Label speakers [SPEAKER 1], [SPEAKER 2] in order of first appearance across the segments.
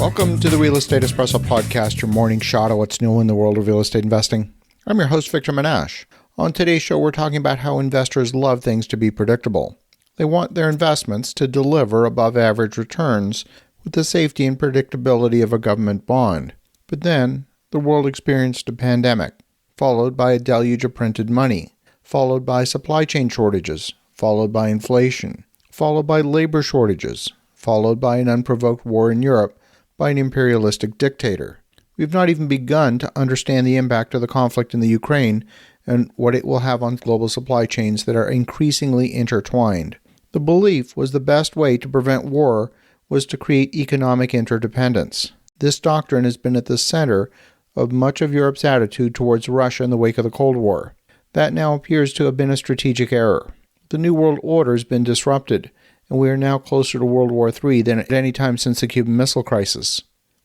[SPEAKER 1] Welcome to the Real Estate Espresso Podcast, your morning shot of what's new in the world of real estate investing. I'm your host, Victor Menashe. On today's show, we're talking about how investors love things to be predictable. They want their investments to deliver above-average returns with the safety and predictability of a government bond. But then, the world experienced a pandemic, followed by a deluge of printed money, followed by supply chain shortages, followed by inflation, followed by labor shortages, followed by an unprovoked war in Europe by an imperialistic dictator. We've not even begun to understand the impact of the conflict in the Ukraine and what it will have on global supply chains that are increasingly intertwined. The belief was the best way to prevent war was to create economic interdependence. This doctrine has been at the center of much of Europe's attitude towards Russia in the wake of the Cold War. That now appears to have been a strategic error. The New World Order has been disrupted, and we are now closer to World War III than at any time since the Cuban Missile Crisis.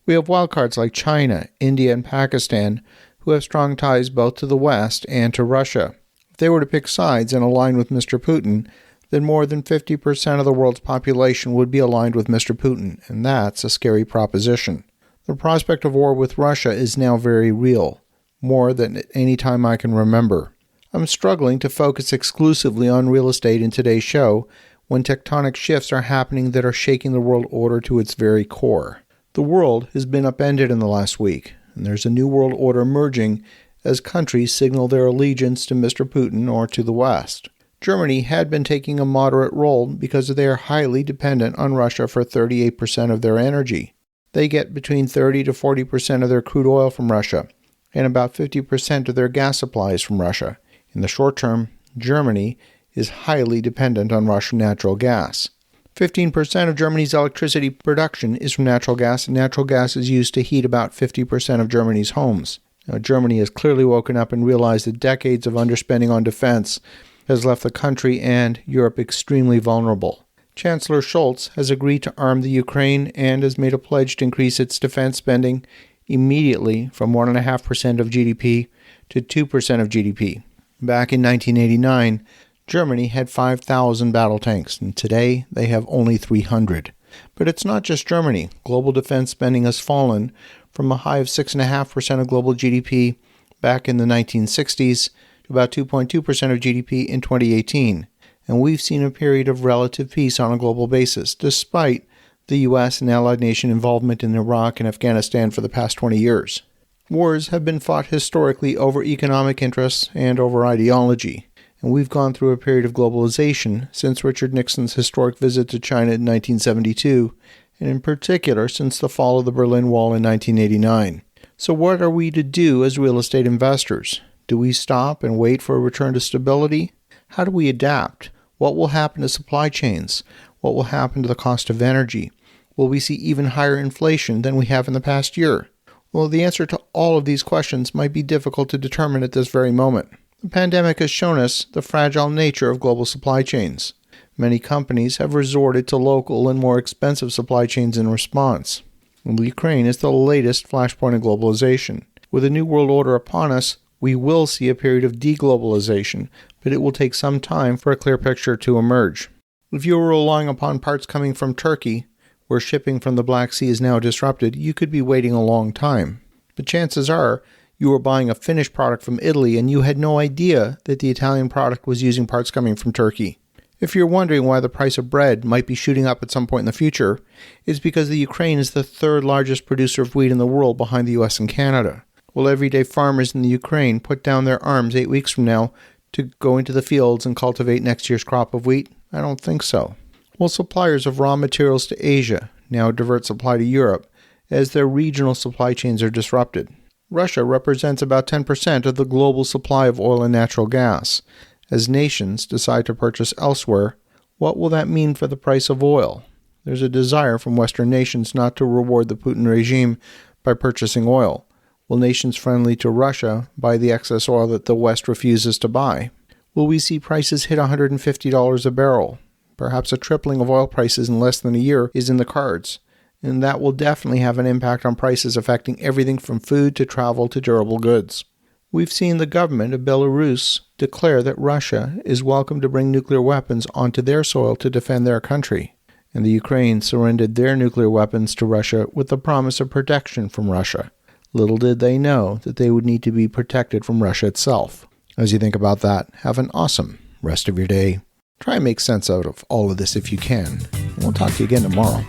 [SPEAKER 1] We have wildcards like China, India, and Pakistan who have strong ties both to the West and to Russia. If they were to pick sides and align with Mr. Putin, then more than 50% of the world's population would be aligned with Mr. Putin, and that's a scary proposition. The prospect of war with Russia is now very real, more than at any time I can remember. I'm struggling to focus exclusively on real estate in today's show when tectonic shifts are happening that are shaking the world order to its very core. The world has been upended in the last week, and there's a new world order emerging as countries signal their allegiance to Mr. Putin or to the West. Germany had been taking a moderate role because they are highly dependent on Russia for 38% of their energy. They get between 30 to 40% of their crude oil from Russia, and about 50% of their gas supplies from Russia. In the short term, Germany is highly dependent on Russian natural gas. 15% of Germany's electricity production is from natural gas, and natural gas is used to heat about 50% of Germany's homes. Now, Germany has clearly woken up and realized that decades of underspending on defense has left the country and Europe extremely vulnerable. Chancellor Scholz has agreed to arm the Ukraine and has made a pledge to increase its defense spending immediately from 1.5% of GDP to 2% of GDP. Back in 1989, Germany had 5,000 battle tanks, and today they have only 300. But it's not just Germany. Global defense spending has fallen from a high of 6.5% of global GDP back in the 1960s to about 2.2% of GDP in 2018. And we've seen a period of relative peace on a global basis, despite the U.S. and allied nation involvement in Iraq and Afghanistan for the past 20 years. Wars have been fought historically over economic interests and over ideology. And we've gone through a period of globalization since Richard Nixon's historic visit to China in 1972, and in particular since the fall of the Berlin Wall in 1989. So what are we to do as real estate investors? Do we stop and wait for a return to stability? How do we adapt? What will happen to supply chains? What will happen to the cost of energy? Will we see even higher inflation than we have in the past year? Well, the answer to all of these questions might be difficult to determine at this very moment. The pandemic has shown us the fragile nature of global supply chains. Many companies have resorted to local and more expensive supply chains in response. Ukraine is the latest flashpoint in globalization. With a new world order upon us, we will see a period of deglobalization, but it will take some time for a clear picture to emerge. If you are relying upon parts coming from Turkey, where shipping from the Black Sea is now disrupted, you could be waiting a long time. But chances are, you were buying a finished product from Italy and you had no idea that the Italian product was using parts coming from Turkey. If you're wondering why the price of bread might be shooting up at some point in the future, it's because the Ukraine is the third largest producer of wheat in the world behind the US and Canada. Will everyday farmers in the Ukraine put down their arms 8 weeks from now to go into the fields and cultivate next year's crop of wheat? I don't think so. Will suppliers of raw materials to Asia now divert supply to Europe as their regional supply chains are disrupted? Russia represents about 10% of the global supply of oil and natural gas. As nations decide to purchase elsewhere, what will that mean for the price of oil? There's a desire from Western nations not to reward the Putin regime by purchasing oil. Will nations friendly to Russia buy the excess oil that the West refuses to buy? Will we see prices hit $150 a barrel? Perhaps a tripling of oil prices in less than a year is in the cards, and that will definitely have an impact on prices affecting everything from food to travel to durable goods. We've seen the government of Belarus declare that Russia is welcome to bring nuclear weapons onto their soil to defend their country. and the Ukraine surrendered their nuclear weapons to Russia with the promise of protection from Russia. Little did they know that they would need to be protected from Russia itself. As you think about that, have an awesome rest of your day. Try and make sense out of all of this if you can. We'll talk to you again tomorrow.